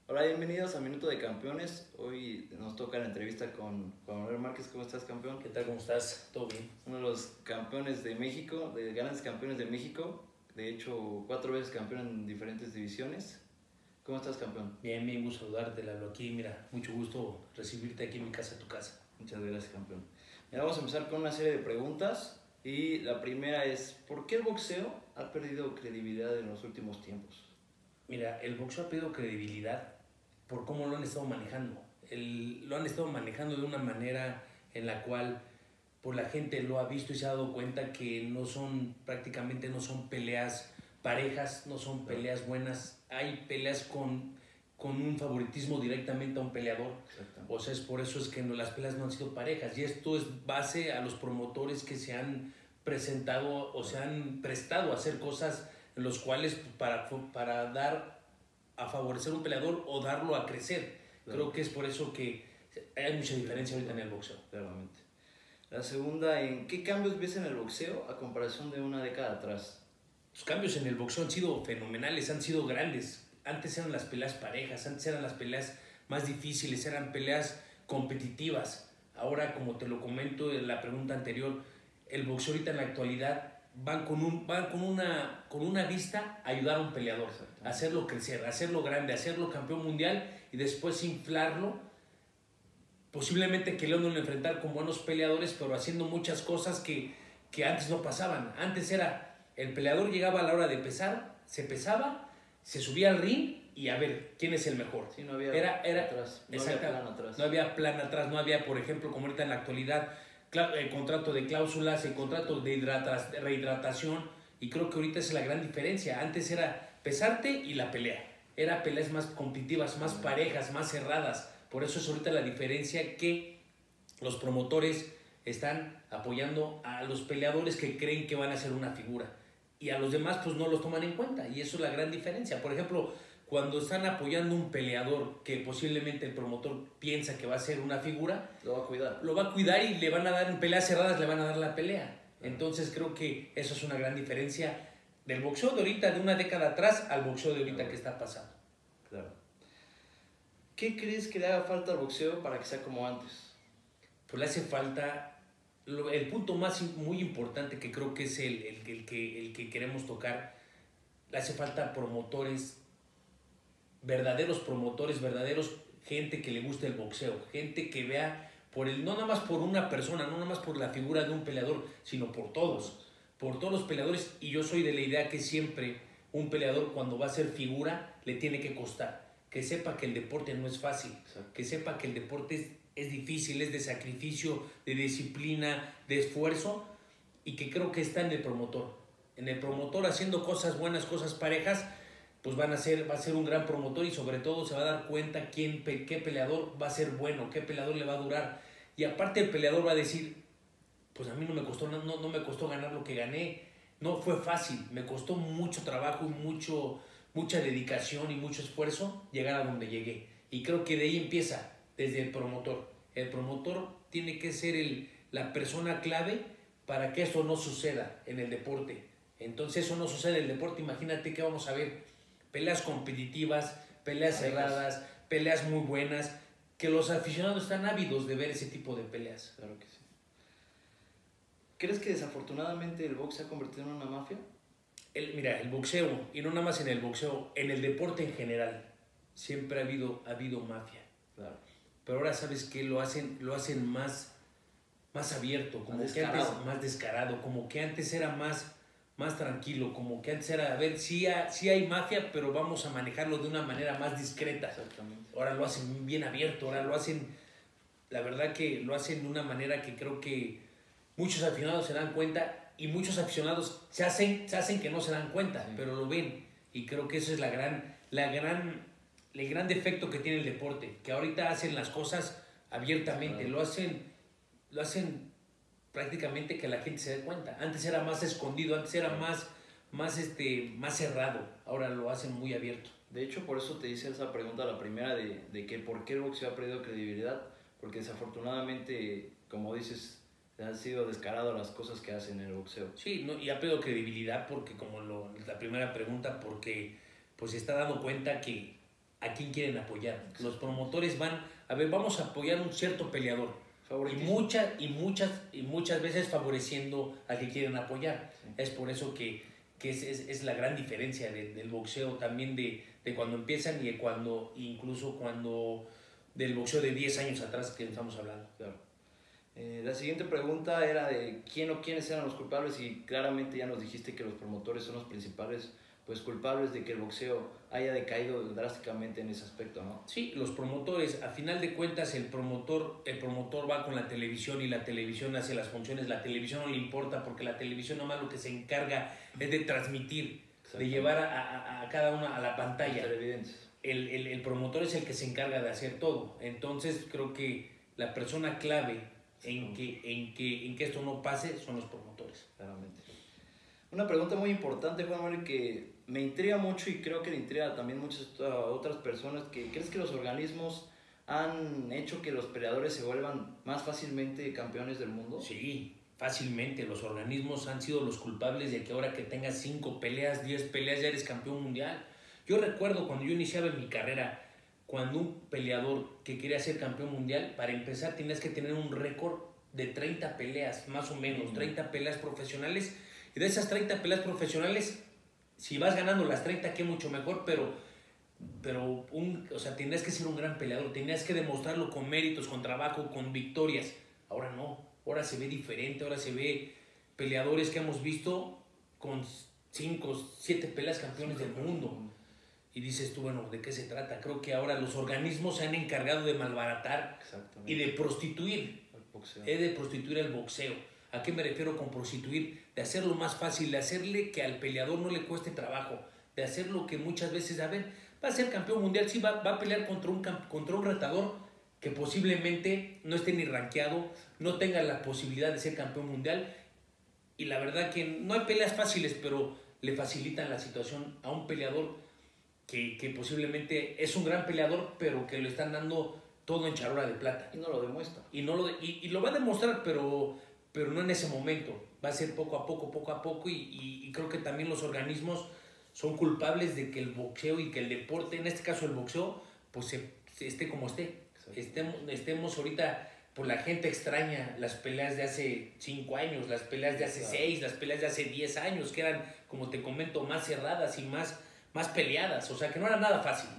Hola, bienvenidos a Minuto de Campeones. Hoy nos toca la entrevista con Juan Manuel Márquez. ¿Cómo estás, campeón? ¿Qué tal? ¿Cómo estás? ¿Todo bien? Uno de los campeones de México, de grandes campeones de México. De hecho, 4 veces campeón en diferentes divisiones. ¿Cómo estás, campeón? Bien, bien, gusto saludarte, Lalo. Aquí, mira, mucho gusto recibirte aquí en mi casa, tu casa. Muchas gracias, campeón. Mira, vamos a empezar con una serie de preguntas. Y la primera es, ¿por qué el boxeo ha perdido credibilidad en los últimos tiempos? Mira, el boxeo ha perdido credibilidad por cómo lo han estado manejando. Lo han estado manejando de una manera en la cual pues, la gente lo ha visto y se ha dado cuenta que prácticamente no son peleas parejas, no son peleas buenas. Hay peleas con un favoritismo directamente a un peleador. O sea, es por eso es que las peleas no han sido parejas. Y esto es base a los promotores que se han presentado o se han prestado a hacer cosas en los cuales para dar a favorecer un peleador o darlo a crecer. Claro. Creo que es por eso que hay mucha diferencia ahorita en el boxeo. Claramente. La segunda, ¿en qué cambios ves en el boxeo a comparación de una década atrás? Los cambios en el boxeo han sido fenomenales, han sido grandes. Antes eran las peleas parejas, antes eran las peleas más difíciles, eran peleas competitivas. Ahora, como te lo comento en la pregunta anterior, el boxeo ahorita en la actualidad van con una vista a ayudar a un peleador, a hacerlo crecer, a hacerlo grande, a hacerlo campeón mundial y después inflarlo. Posiblemente queriéndolo enfrentar con buenos peleadores, pero haciendo muchas cosas que antes no pasaban. Antes era, el peleador llegaba a la hora de pesar, se pesaba, se subía al ring y a ver quién es el mejor. Sí, no había atrás. No había plan atrás. No había plan atrás, no había, por ejemplo, como ahorita en la actualidad, el contrato de cláusulas, el contrato de rehidratación, y creo que ahorita es la gran diferencia. Antes era pesarte y la pelea. Era peleas más competitivas, más parejas, más cerradas. Por eso es ahorita la diferencia que los promotores están apoyando a los peleadores que creen que van a ser una figura. Y a los demás pues no los toman en cuenta. Y eso es la gran diferencia. Por ejemplo, cuando están apoyando un peleador que posiblemente el promotor piensa que va a ser una figura, lo va a cuidar. Lo va a cuidar y le van a dar en peleas cerradas, le van a dar la pelea. Entonces creo que eso es una gran diferencia del boxeo de ahorita, de una década atrás, al boxeo de ahorita que está pasando. Claro. ¿Qué crees que le haga falta al boxeo para que sea como antes? Pues le hace falta, el punto muy importante que creo que es el que queremos tocar, le hace falta promotores, verdaderos gente que le guste el boxeo, gente que vea no nada más por una persona, no nada más por la figura de un peleador, sino por todos los peleadores. Y yo soy de la idea que siempre un peleador cuando va a ser figura le tiene que costar, que sepa que el deporte no es fácil. Exacto. Que sepa que el deporte es difícil, es de sacrificio, de disciplina, de esfuerzo, y que creo que está en el promotor haciendo cosas buenas, cosas parejas, pues va a ser un gran promotor y sobre todo se va a dar cuenta qué peleador va a ser bueno, qué peleador le va a durar. Y aparte el peleador va a decir, pues a mí no me costó ganar lo que gané, no fue fácil, me costó mucho trabajo y mucha dedicación y mucho esfuerzo llegar a donde llegué. Y creo que de ahí empieza, desde el promotor. El promotor tiene que ser la persona clave para que eso no suceda en el deporte. Entonces eso no sucede en el deporte, imagínate que vamos a ver peleas competitivas, peleas cerradas, peleas muy buenas, que los aficionados están ávidos de ver ese tipo de peleas. Claro que sí. ¿Crees que desafortunadamente el box se ha convertido en una mafia? Mira, el boxeo, y no nada más en el boxeo, en el deporte en general, siempre ha habido mafia. Claro. Pero ahora sabes que lo hacen más abierto, como que antes más descarado, como que antes era más tranquilo, como que antes era, a ver, sí hay mafia, pero vamos a manejarlo de una manera más discreta. Exactamente. Ahora lo hacen bien abierto, ahora lo hacen, la verdad que lo hacen de una manera que creo que muchos aficionados se dan cuenta y muchos aficionados se hacen que no se dan cuenta, sí, pero lo ven. Y creo que eso es el gran defecto que tiene el deporte, que ahorita hacen las cosas abiertamente, claro. Lo hacen prácticamente que la gente se dé cuenta. Antes era más escondido, antes era más cerrado, ahora lo hacen muy abierto. De hecho, por eso te hice esa pregunta, la primera, de que por qué el boxeo ha perdido credibilidad, porque desafortunadamente, como dices, han sido descaradas las cosas que hacen en el boxeo. Sí, no, y ha perdido credibilidad porque, como la primera pregunta, porque pues se está dando cuenta que a quién quieren apoyar. Los promotores van, a ver, vamos a apoyar a un cierto peleador. Y muchas veces favoreciendo al que quieren apoyar. Sí. Es por eso que es la gran diferencia del boxeo también de cuando empiezan y de cuando, incluso cuando del boxeo de 10 años atrás que estamos hablando. Claro. La siguiente pregunta era de quién o quiénes eran los culpables, y claramente ya nos dijiste que los promotores son los principales pues culpables de que el boxeo haya decaído drásticamente en ese aspecto, ¿no? Sí, los promotores, a final de cuentas el promotor va con la televisión y la televisión hace las funciones, la televisión no le importa porque la televisión nomás lo que se encarga es de transmitir, de llevar a cada uno a la pantalla. El promotor es el que se encarga de hacer todo, entonces creo que la persona clave en que esto no pase son los promotores. Claramente. Una pregunta muy importante, Juan Manuel, que me intriga mucho y creo que le intriga también muchas otras personas. ¿Crees que los organismos han hecho que los peleadores se vuelvan más fácilmente campeones del mundo? Sí, fácilmente. Los organismos han sido los culpables de que ahora que tengas 5 peleas, 10 peleas, ya eres campeón mundial. Yo recuerdo cuando yo iniciaba en mi carrera, cuando un peleador que quería ser campeón mundial, para empezar tenías que tener un récord de 30 peleas, más o menos, 30 peleas profesionales. Y de esas 30 peleas profesionales, si vas ganando las 30, qué mucho mejor, pero tenías que ser un gran peleador, tenías que demostrarlo con méritos, con trabajo, con victorias. Ahora no, ahora se ve diferente, ahora se ve peleadores que hemos visto con 5, 7 peleas campeones del mundo. Y dices tú, bueno, ¿de qué se trata? Creo que ahora los organismos se han encargado de malbaratar y de prostituir. El boxeo. ¿A qué me refiero con prostituir? De hacerlo más fácil, de hacerle que al peleador no le cueste trabajo, de hacerlo que muchas veces, a ver, va a ser campeón mundial, sí, va a pelear contra un retador que posiblemente no esté ni rankeado, no tenga la posibilidad de ser campeón mundial. Y la verdad que no hay peleas fáciles, pero le facilitan la situación a un peleador que posiblemente es un gran peleador, pero que le están dando todo en charola de plata. Y no lo demuestra. Y lo va a demostrar, pero no en ese momento. Va a ser poco a poco, y creo que también los organismos son culpables de que el boxeo y que el deporte, en este caso el boxeo, pues esté como esté. Estemos ahorita, pues la gente extraña las peleas de hace 5 años, las peleas de hace 6, las peleas de hace 10 años, que eran, como te comento, más cerradas y más peleadas, o sea, que no era nada fácil.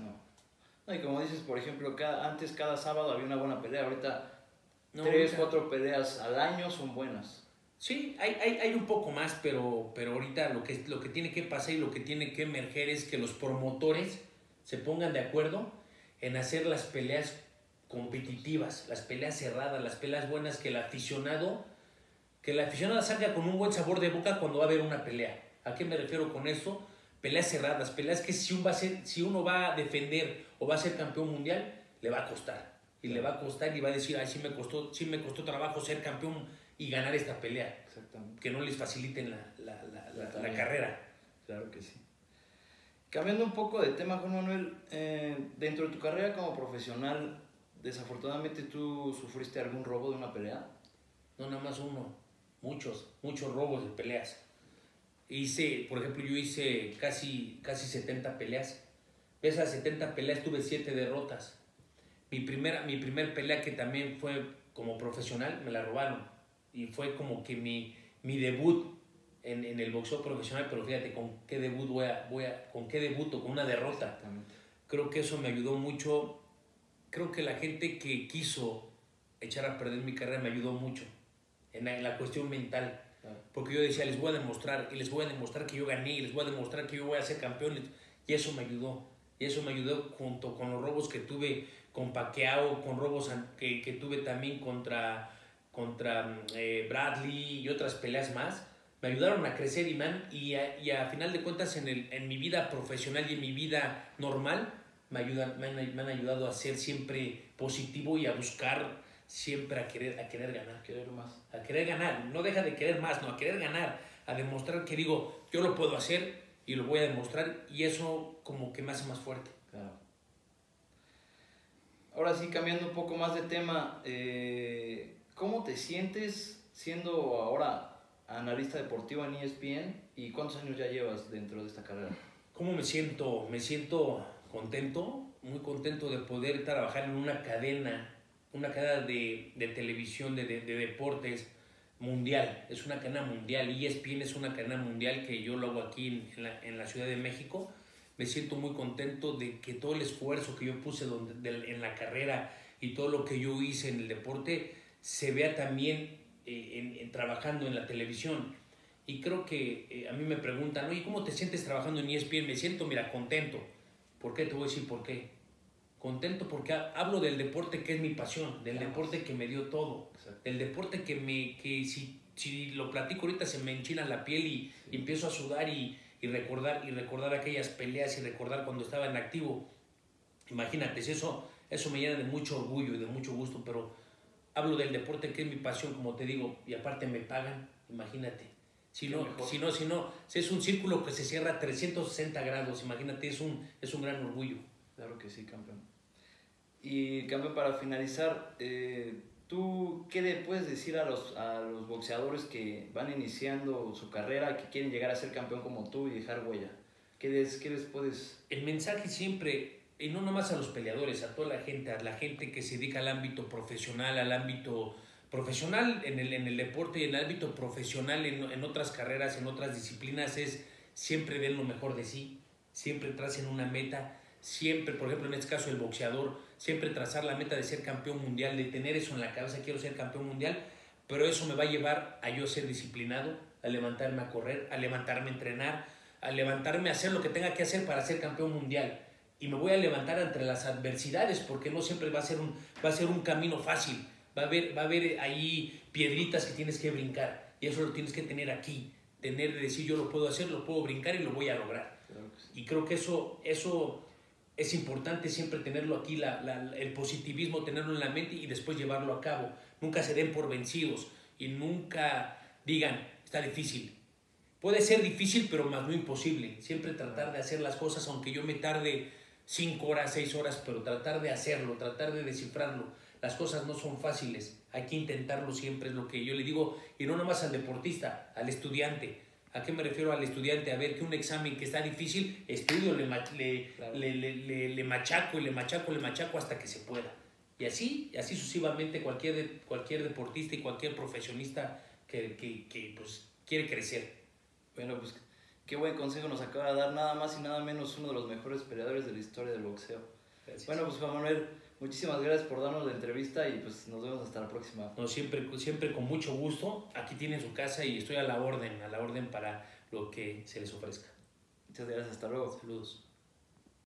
No, y como dices, por ejemplo, antes cada sábado había una buena pelea, ahorita 3, 4 peleas al año son buenas. Sí, hay un poco más, pero ahorita lo que tiene que pasar y lo que tiene que emerger es que los promotores se pongan de acuerdo en hacer las peleas competitivas, las peleas cerradas, las peleas buenas, que el aficionado salga con un buen sabor de boca cuando va a haber una pelea. ¿A qué me refiero con eso? Peleas cerradas, peleas que si uno va a defender o va a ser campeón mundial, le va a costar. Y le va a costar y va a decir, ay, sí me costó trabajo ser campeón y ganar esta pelea. Exactamente. Que no les faciliten la carrera. Claro que sí. Cambiando un poco de tema, Juan Manuel, dentro de tu carrera como profesional, desafortunadamente tú sufriste algún robo de una pelea. No, nada más uno. Muchos robos de peleas. Por ejemplo, yo hice casi 70 peleas. De esas 70 peleas tuve 7 derrotas. Mi primer pelea, que también fue como profesional, me la robaron. Y fue como que mi debut en el boxeo profesional, pero fíjate, ¿con qué debuto? Con una derrota. Creo que eso me ayudó mucho. Creo que la gente que quiso echar a perder mi carrera me ayudó mucho en la cuestión mental. Porque yo decía, les voy a demostrar que yo gané, y les voy a demostrar que yo voy a ser campeón. Y eso me ayudó junto con los robos que tuve con Pacquiao, con robos que tuve también contra Bradley y otras peleas más. Me ayudaron a crecer y a final de cuentas en mi vida profesional y en mi vida normal me han ayudado a ser siempre positivo y a buscar siempre a querer ganar. A querer ganar, no deja de querer más, no, a querer ganar, a demostrar que digo, yo lo puedo hacer y lo voy a demostrar, y eso como que me hace más fuerte. Claro. Ahora sí, cambiando un poco más de tema, ¿cómo te sientes siendo ahora analista deportivo en ESPN y cuántos años ya llevas dentro de esta carrera? ¿Cómo me siento? Me siento contento, muy contento de poder trabajar en una cadena de televisión, de deportes mundial. Es una cadena mundial. ESPN es una cadena mundial que yo lo hago aquí en la Ciudad de México. Me siento muy contento de que todo el esfuerzo que yo puse en la carrera y todo lo que yo hice en el deporte se vea también trabajando en la televisión. Y creo que a mí me preguntan, oye, ¿cómo te sientes trabajando en ESPN? Me siento, mira, contento. ¿Por qué? Te voy a decir por qué. Contento porque hablo del deporte que es mi pasión, del deporte que me dio todo, del deporte que si lo platico ahorita se me enchina la piel y empiezo a sudar y recordar aquellas peleas y recordar cuando estaba en activo. Imagínate, eso me llena de mucho orgullo y de mucho gusto, pero hablo del deporte que es mi pasión, como te digo, y aparte me pagan, imagínate. Si es un círculo que se cierra a 360 grados, imagínate, es un gran orgullo. Claro que sí, campeón. Y campeón, para finalizar, ¿tú qué le puedes decir a los boxeadores que van iniciando su carrera, que quieren llegar a ser campeón como tú y dejar huella? ¿Qué les puedes...? El mensaje siempre, y no nomás a los peleadores, a toda a la gente que se dedica al ámbito profesional, en el deporte y en el ámbito profesional en otras carreras, en otras disciplinas, es siempre den lo mejor de sí, siempre tracen una meta, siempre, por ejemplo, en este caso el boxeador, siempre trazar la meta de ser campeón mundial, de tener eso en la cabeza, quiero ser campeón mundial, pero eso me va a llevar a yo ser disciplinado, a levantarme a correr, a levantarme a entrenar, a levantarme a hacer lo que tenga que hacer para ser campeón mundial. Y me voy a levantar entre las adversidades, porque no siempre va a ser un camino fácil. Va a haber ahí piedritas que tienes que brincar, y eso lo tienes que tener aquí, decir yo lo puedo hacer, lo puedo brincar y lo voy a lograr. Claro que sí. Y creo que eso es importante siempre tenerlo aquí, el positivismo, tenerlo en la mente y después llevarlo a cabo. Nunca se den por vencidos y nunca digan, está difícil. Puede ser difícil, pero más no imposible. Siempre tratar de hacer las cosas, aunque yo me tarde 5 horas, 6 horas, pero tratar de hacerlo, tratar de descifrarlo. Las cosas no son fáciles, hay que intentarlo siempre, es lo que yo le digo, y no nomás al deportista, al estudiante. ¿A qué me refiero al estudiante? A ver que un examen que está difícil, estudio, le machaco hasta que se pueda. Y así sucesivamente cualquier deportista y cualquier profesionista que pues, quiere crecer. Bueno, pues qué buen consejo nos acaba de dar, nada más y nada menos uno de los mejores peleadores de la historia del boxeo. Gracias. Bueno, pues Juan Manuel, muchísimas gracias por darnos la entrevista y pues nos vemos hasta la próxima. No, siempre con mucho gusto. Aquí tienen su casa y estoy a la orden para lo que se les ofrezca. Muchas gracias, hasta luego. Saludos.